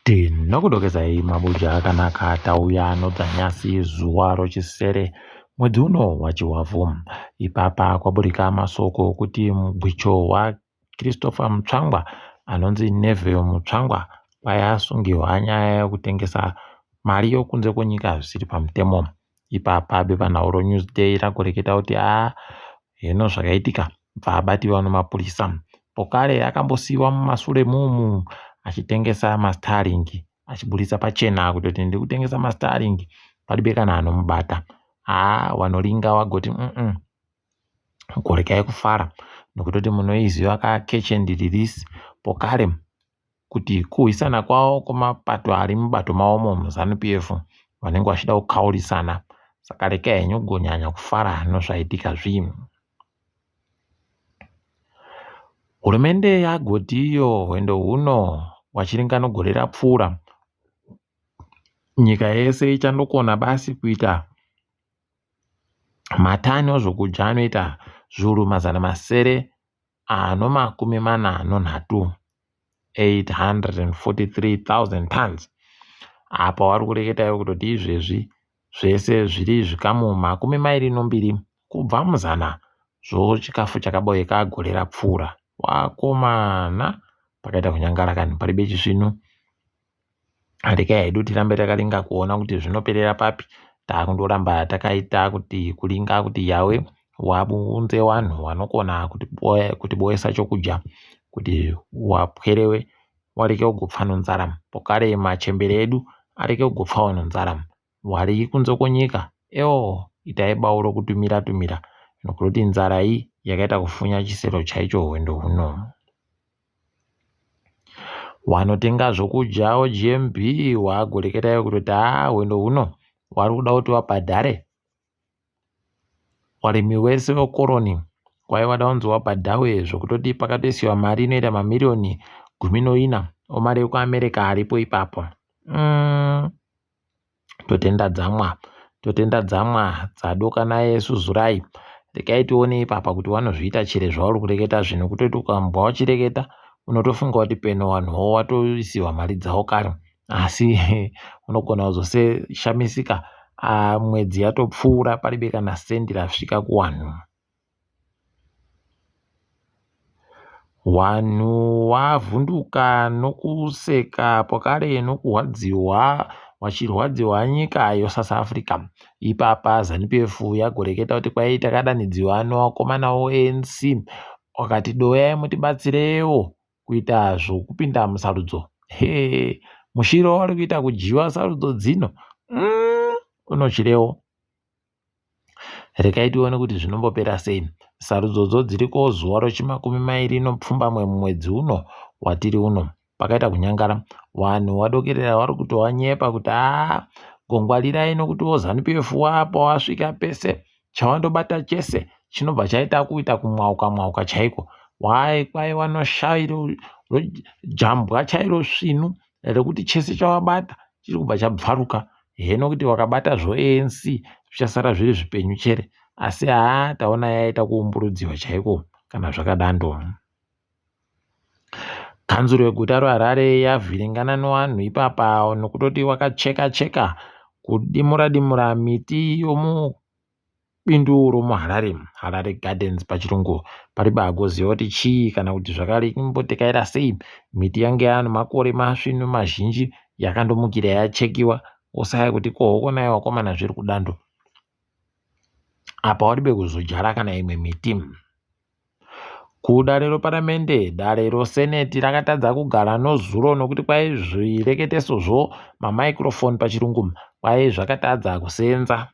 Tinokudokezai mabuja akanaka tauya anodzanyasi zuwa rochisere mwedzi uno wachiwavu. Ipapa kwaburika masoko okuti mugwicho waChristopher Mutsvangwa anonzi Neville Mutsvangwa asungiwa nyaya yekutengesa mari yokunze kwenyika zvisiri pamutemo. Ipapa bepanhau Newsday rakureketa kuti hino zvakaitika bva abatiwa nemapurisa. Pokare akambosiiwa mumasure mumu achitengesa masitaringi achiburitsa pachena kutoti ndiri kutengesa masitaringi palibe kana anomubata. Wanolinga wagoti gorekai kufara nokutoti munoiziva catch and release. Pokare kuti kuhwisana kwavo kwemapato ari mubato mavomo muZANU PF vanenge vachida kukaurisana, saka rekai henyu kugonyanya kufara nozvaitika zvinhu. Hurumende yagoti iyo hwendo huno wachiringano gore rapfuura nyika yese ichandokona basi kuita matani ozvokudya anoita zviuru 843 843,000 tons. Apa wari kureketa kuti izvezvi zvese zviri zvikamu 22 kubva muzana zvochikafu chakaboeka gore rapfuura. Wakomana pakaita kunyangara kanhu paribe chisvino. Rekai hedu tirambe takalinga kuona kuti zvinoperera papi. Takundoramba takaita kuti kulinga kuti yawe wabunze wanhu wanokona kuti boesa chokudya kuti wapwerewe wareke kugopfa nenzara. Pokare machembere edu areke kugopfawo nenzara. Wari kunze kwenyika itai bauro kutumira nokuti nzara iyi yakaita kufunya chisero chaicho hwendo huno. Wanotenga zvokudya GMB wagoreketa kuti hwendo huno wari kuda kuti wabhadhare. Warimi wese wekoroni waiwada kunzi wabhadhawe zvokutoti pakatoisiwa mari inoita mamiliyoni 14 omari ekuAmerica aripo ipapo. Totenda dzamwa dzadoka naye suzurai. Rekai tione ipapa kuti wanozviita chire zvauri kureketa zvino, kutoti ukambwa wachireketa unotofunga kuti peno wanhuwo watoisiwa mari dzawo kare, asi unogona kuzoseshamisika mwedzi yatopfuura paribe kana sendi rasvika kuwanhu. Wanhu wavhunduka nokuseka pokare nokurwadziwa wachirwadziwa nyika yeSouth Africa. Ipapa ZANU PF yagoreketa kuti kwai takadanidziwa nevakomana veANC wakati doyai mutibatsirewo kuita zvokupinda musarudzo. Mushiro wari kuita kujiwa sarudzo dzino unochirewo. Rekai tione kuti zvinombopera sei. Sarudzodzo dziriko zuwa rochi20 mwedzi uno watiri uno. Pakaita kunyangara wanhu wadokerera wari kutowanyepa kuti gongwarirai nokuti ZANU PF wapa wasvika pese chawandobata chese chinobva chaita kuita kumwauka chaiko. Kwai wanoshairo jambwa chairo svinu rekuti chese chawabata chiri kubva chabvaruka. Heno kuti wakabata zvoANC zvichasara zviri zvipenyu chere, asi taona yaita kuumburudziwa chaiko kana zvakadando. Kanzuro yeguta reHarare yavhiringana nevanhu ipapa nokutoti wakacheka kudimura miti yomubindu romuHarare, Harare Gardens pachirungu. Paribagoziva kuti chii kana kuti zvakarimbotekaira sei. Miti yange yaano makore masvino mazhinji yakandomukira yachekiwa osaya kuti kohokona wakomana zviri kudando. Apa waribe kuzojara kana imwe miti. Kudare reparamende, dare reseneti rakatadza kugara nozuro nokuti kwai zvireketesozvo mamaikrofoni pachirungu kwai zvakatadza kusenza.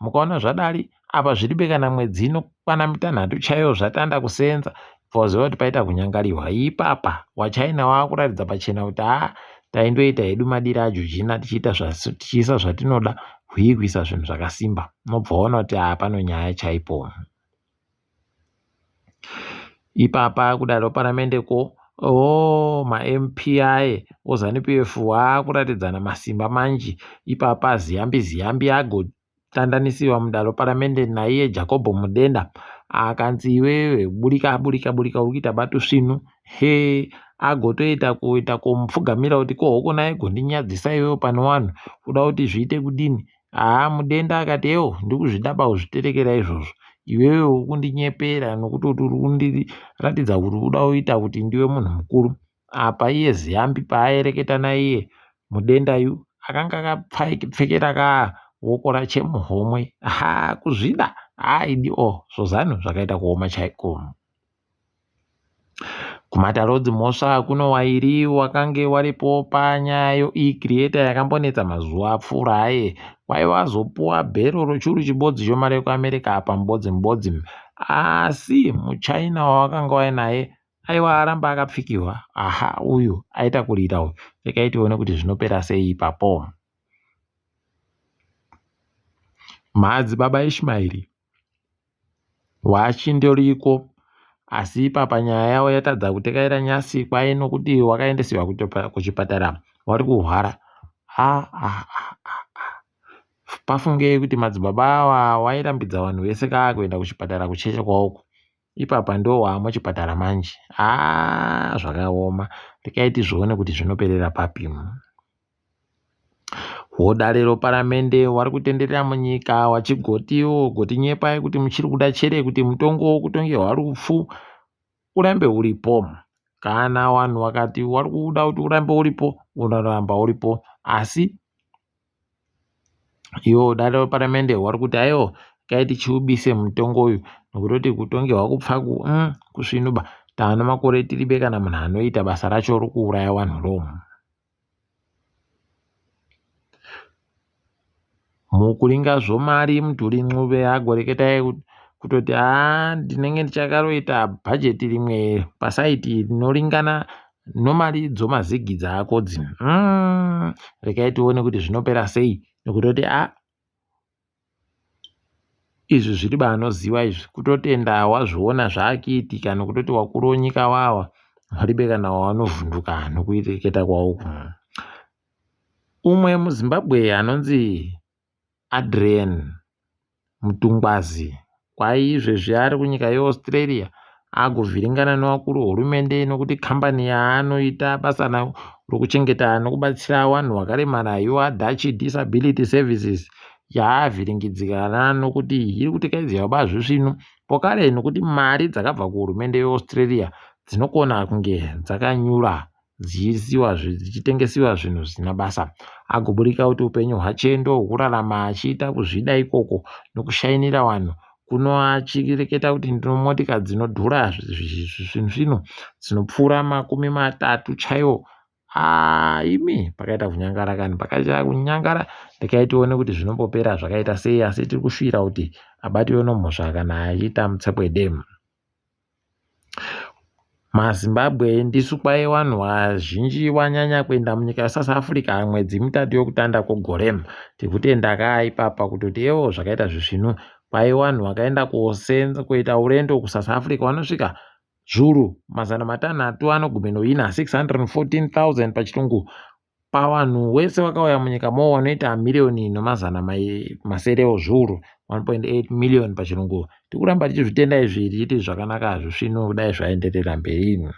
Mukaona zvadari apa zviribe kana mwedzi inokwana 6 chaiyo zvatanda kusenza. Pauziva kuti paita kunyangariwa. Ipapa waChina wakuratidza pachena kuti taindoita hedu madiro aJojina tichiisa zvatinoda kuisa zvinhu zvakasimba. Nobva waona kuti pano nyaya chaipo. Ipapa kudare paramendeko maMPI oZANU PF waakuratidzana masimba manji. Ipapa ziyambi agotandanisiwa mudare paramende naiye Jacob Mudenda akanzi iwewe burika uri kuita batu svinu. agotoita kuita kumupfugamira kuti kohoko naye gondinyadzisa iwewe pano wanhu kuda kuti zviite kudini. Mudenda akati ewo ndikuzvidaba kuzviterekera izvozvo, iwewe uri kundinyepera nokuti uri kundiratidza kuti uda kuita kuti ndiwe munhu mukuru. Apa iye Ziyambi paaereketa naiye mudendayu akanga akapfekera ruoko rachemuhomwe. Kuzvida zvozano zvakaita kuoma chaiko. KuMatarodzi Mhosva kuno Wairi wakange waripo panyaya creator yakambonetsa mazuva apfuura aye waivazopuwa bhero rochuru chibodzi chomari yekuAmerica apa mbodzi. Asi muChina wawakanga wainaye aiwa aramba akapfikiwa. Uyu aita kurira uyu. Rekai tione kuti zvinopera sei ipapo. Madzibaba Ishmaeri wachindoriko, asi panyaya yavo yatadza kutekaira nyasi kwai nokuti wakaendesiwa kuchipatara wari kuhwara. Pafungei kuti madzibaba ava wairambidza vanhu vese kuenda kuchipatara kucheche kwauko, ipapa ndo wamuchipatara manje. Zvakaoma. Rekai tizvione kuti zvinoperera papi. Hodarero paramende wari kutenderera munyika wachigotiwo goti nyepai kuti muchiri kuda chere kuti mutongo wokutongerwa rupfu urambe uripo. Kana vanhu vakati wari kuda kuti urambe uripo unoramba uripo, asi iwo darero paramende wari kuti aiwa kai tichiubise mutongo uyu nokutoti kutongerwa kupfaku kusvinuba taana makore tiribe kana munhu anoita basa racho rokuuraya vanhu romu. Mukuringa zvomari mudhuri Ncube agoreketai kutoti ndinenge ndichakaroita bhajeti rimwe pasaiti rinoringana nomari dzomazigi dzako dzino. Rekai tione kuti zvinopera sei nokutoti izvi zviri banoziva izvi kutotenda wazviona zvaakiitika nokutoti wakuru wenyika wawa waribe kana wanovhunduka nokuireketa kwawo. Umwe muZimbabwe anonzi Adrian Mutungwazi kwai izvezvi ari kunyika yeAustralia agovhiringana nevakuru vehurumende nokuti kambani yaanoita basa nayo rokuchengeta nokubatsira vanhu vakaremara Dutch Disability Services yaavhiringidzikana nokuti iri kutekedzera bazvo zvino pokare nokuti mari dzakabva kuhurumende yeAustralia dzinokona kunge dzakanyura dzichisiwa dzichitengesiwa zvinhu zvisina basa. Agoburika kuti upenyu hwache ndohwokurarama achiita kuzvida ikoko nokushainira vanhu kuno achireketa kuti ndinomotika dzinodhura zvinhu zvino dzinopfuura 30 chaiwo. Imi pakaita kunyangara kani pakaita kunyangara. Rekai tione kuti zvinombopera zvakaita sei, asi tiri kusvira kuti abatiwe nomhosva kana achiita mutsepwede. MaZimbabwe ndisu kwai vanhu vazhinji wanyanya kuenda munyika yeSouth Africa mwedzi mitatu yokutanda kwegore. Tikutenda ipapa kutoti zvakaita zvisvino kwai vanhu vakaenda kuita urendo kuSouth Africa vanosvika zviuru 500 anogumenoina 614,000 pachirungu pavanhu wese vakauya munyika mo wanoita miriyoni nemazana maserewo zviuru 1.8 million pachirungu. Tikuramba tichizvitenda izvi tichiti zvakanaka zvisvino kudai zvaenderera mberi.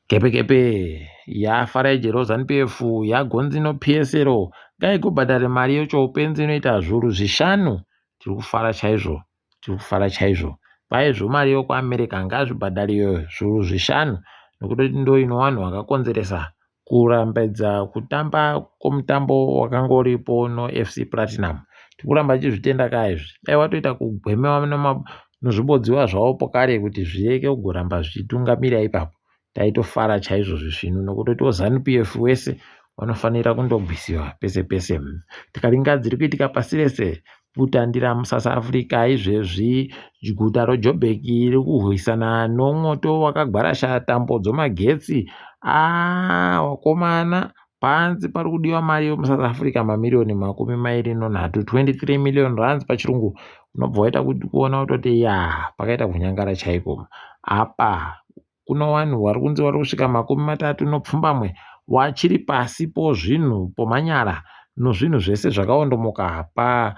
Kepe yaFarage Rozan PF yagonzi no PSL ngaigobhadhara mari yacho upenzi inoita zviuru 5. Tirikufara chaizvo. Paizvo mari yokuAmerica ngazvibhadhariwe zviuru 5 nokuti ndo ino vanhu vakakonzeresa kurambedza kutamba kwomutambo wakangoripo noFC Platinum. Tikuramba tichizvitenda izvi. Dai watoita kugwemewa nozvibodziwa zvavo pokare kuti zvireke kugoramba zvichitungamira ipapo taitofara chaizvo zvisvino nokuti Zanu PF wese vanofanira kundobvisiwa pese pese. Tikaringa dziri kuitika pasi rese kutandira muSouth Africa izvezvi guta roJoburg riri kurwisana nomoto wakagwarasha tambo dzemagetsi. Wakomana panzi pari kudiwa mari yomuSouth Africa mamiriyoni 23 23 million rands pachirungu. Unobva waita kuti kuona kutoti pakaita kunyangara chaiko. Apa kuno vanhu vari kunzi vari kusvika 30 wachiri pasi pozvinhu pomanyara nozvinhu zvese zvakaondomoka pa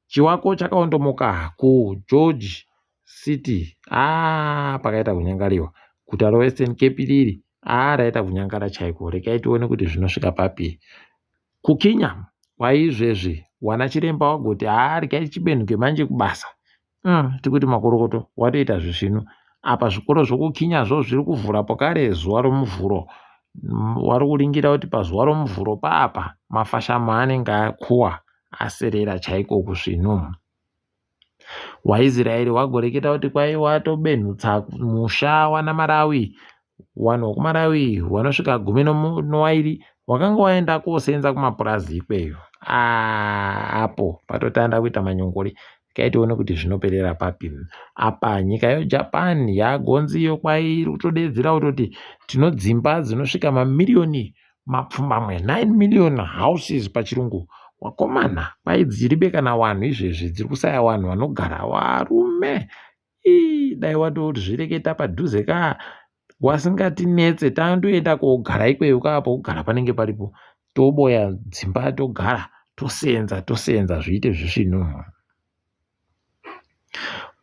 chiwako chakaondomoka kuGeorge City pakaita kunyangariwa. Guta reWestern Cape riri raita kunyangara chaiko. Rekai tione kuti zvinosvika papi. Kukinya kwaizvezvi wana chiremba wagoti rekai chibenuke manje kubasa. Tikuti makorokoto watoita zvino. Apa zvikoro zvokukinyazvo zviri kuvhura pokare zuwa romuvhuro. Wari kuringira kuti pazuwa romuvhuro papa mafashamo anenge akuwa aserera chaiko kuzvino. Waisraeri wagoreketa kuti kwai watobenhutsa musha wanaMarawi. Wanhu wekuMarawi wanosvika 12 wakanga waenda kosenza kumapurazi ikweyo. Apo patotanda kuita manyongori. Kaitione kuti zvinoperera papi. Apa nyika yeJapan yagonziyo kwai kutodedzera kuti tinodzimba dzinosvika mamiliyoni mapfumbamwe 9 million houses pachirungu. Wakomana kwai dziribe kana wanhu izvezvi dziri kusaya wanhu vanogara varume. Dai watozvireketa padhuze wasingatinetse tandoenda kogara ikweyo pokugara panenge paripo. Toboya dzimba togara tosenza zviite zvisvino.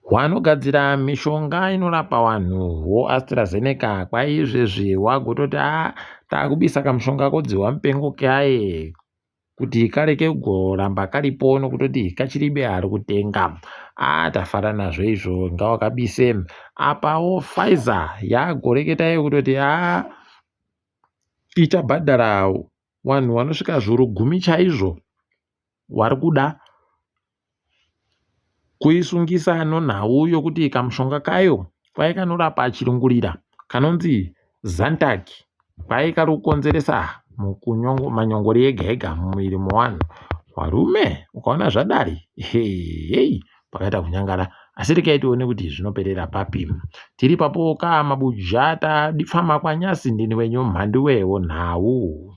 Wanogadzira mishonga inorapa wanhu AstraZeneca kwai izvezvi wagototi takubisa kamushonga kodziwa mupengo kaye kuti kareke kugoramba karipo nokutoti kachiribe ari kutenga. Tafara nazvo izvo ngawakabise. Apawo Pfizer yagoreketa kutoti ichabhadhara wanhu vanosvika zviuru 10 chaizvo wari kuda kuisungisa nhau yokuti kamushonga kayo kwai kanorapa chirungurira kanonzi Zantac kwai kari kukonzeresa manyongori ega mumwiri mewanhu. Warume ukaona zvadari pakaita kunyangara. Asi rekai tione kuti zvinoperera papi. Tiri papo mabuja tadipfa makwanyasi ndini wenyu mhandu wewo nhau.